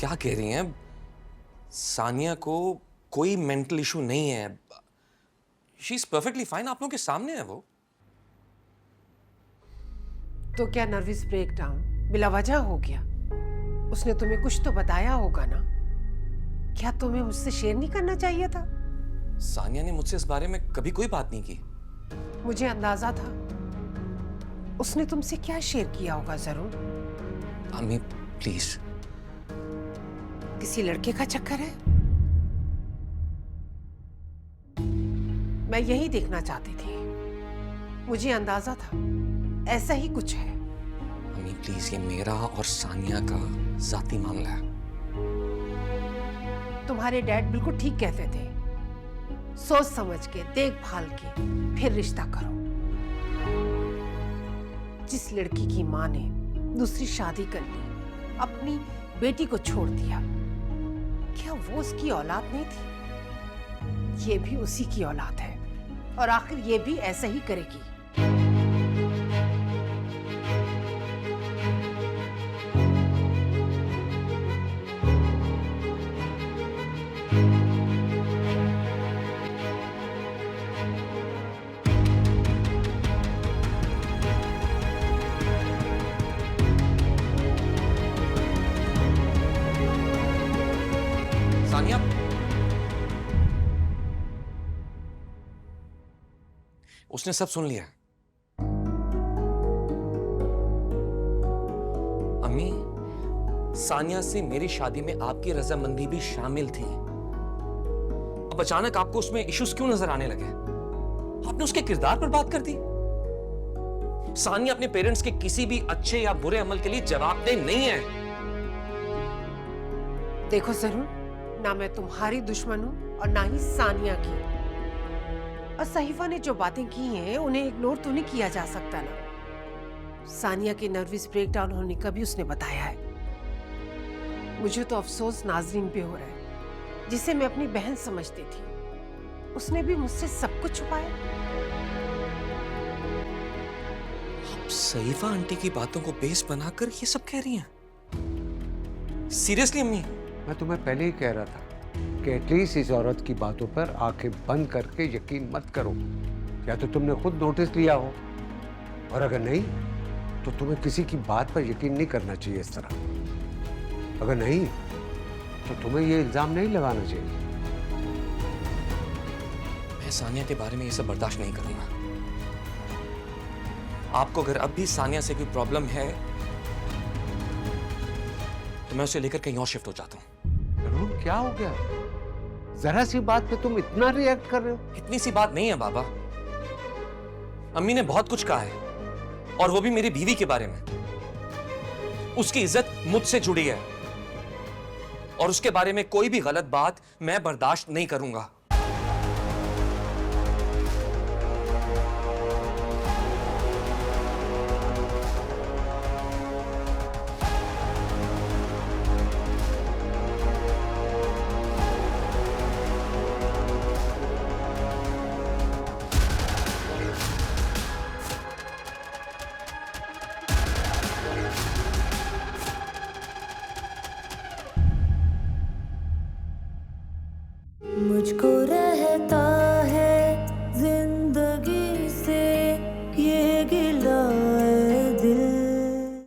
क्या कह रही हैं? सानिया को कोई मेंटल इशू नहीं है। She is perfectly fine. आप लोगों के सामने है वो। तो क्या नर्वस ब्रेकडाउन बिला वजह हो गया? उसने तुम्हें कुछ तो बताया होगा ना? क्या तुम्हें मुझसे शेयर नहीं करना चाहिए था? सानिया ने मुझसे इस बारे में कभी कोई बात नहीं की। मुझे अंदाजा था। उसने तुमसे क्या शेयर किया होगा जरूर। अम्मी प्लीज। किसी लड़के का चक्कर है? मैं यही देखना चाहती थी। मुझे अंदाजा था ऐसा ही कुछ है। अम्मी प्लीज, ये मेरा और सानिया का जाती मामला है। तुम्हारे डैड बिल्कुल ठीक कहते थे, सोच समझ के देखभाल के फिर रिश्ता करो। जिस लड़की की मां ने दूसरी शादी कर ली, अपनी बेटी को छोड़ दिया, क्या वो उसकी औलाद नहीं थी? ये भी उसी की औलाद है और आखिर ये भी ऐसा ही करेगी। सानिया, उसने सब सुन लिया। अम्मी, सानिया से मेरी शादी में आपकी रजामंदी भी शामिल थी। अब अचानक आपको उसमें इश्यूज क्यों नजर आने लगे? आपने उसके किरदार पर बात कर दी। सानिया अपने पेरेंट्स के किसी भी अच्छे या बुरे अमल के लिए जवाबदेह नहीं है। देखो जरूर, ना मैं तुम्हारी दुश्मन हूं और ना ही सानिया की। और सहीफा ने जो बातें की हैं उन्हें इग्नोर तो नहीं किया जा सकता ना। सानिया के नर्वस ब्रेकडाउन होने का भी उसने बताया है। मुझे तो अफसोस नाजरीन पे हो रहा है, जिसे मैं अपनी बहन समझती थी। उसने भी मुझसे सब कुछ छुपाया। आप सईफा आंटी की बातों को बेस बनाकर ये सब कह रही हैं? सीरियसली अम्मी? मैं तुम्हें पहले ही कह रहा था कि एटलीस्ट इस औरत की बातों पर आंखें बंद करके यकीन मत करो। या तो तुमने खुद नोटिस लिया हो, और अगर नहीं तो तुम्हें किसी की बात पर यकीन नहीं करना चाहिए इस तरह। अगर नहीं तो तुम्हें ये इल्जाम नहीं लगाना चाहिए। मैं सानिया के बारे में ये सब बर्दाश्त नहीं करूंगा। आपको अगर अब भी सानिया से कोई प्रॉब्लम है तो मैं उसे लेकर कहीं और शिफ्ट हो जाता हूं। अरुण, क्या हो गया? जरा सी बात पे तुम इतना रिएक्ट कर रहे हो? इतनी सी बात नहीं है बाबा। अम्मी ने बहुत कुछ कहा है, और वो भी मेरी बीवी के बारे में। उसकी इज्जत मुझसे जुड़ी है और उसके बारे में कोई भी गलत बात मैं बर्दाश्त नहीं करूंगा।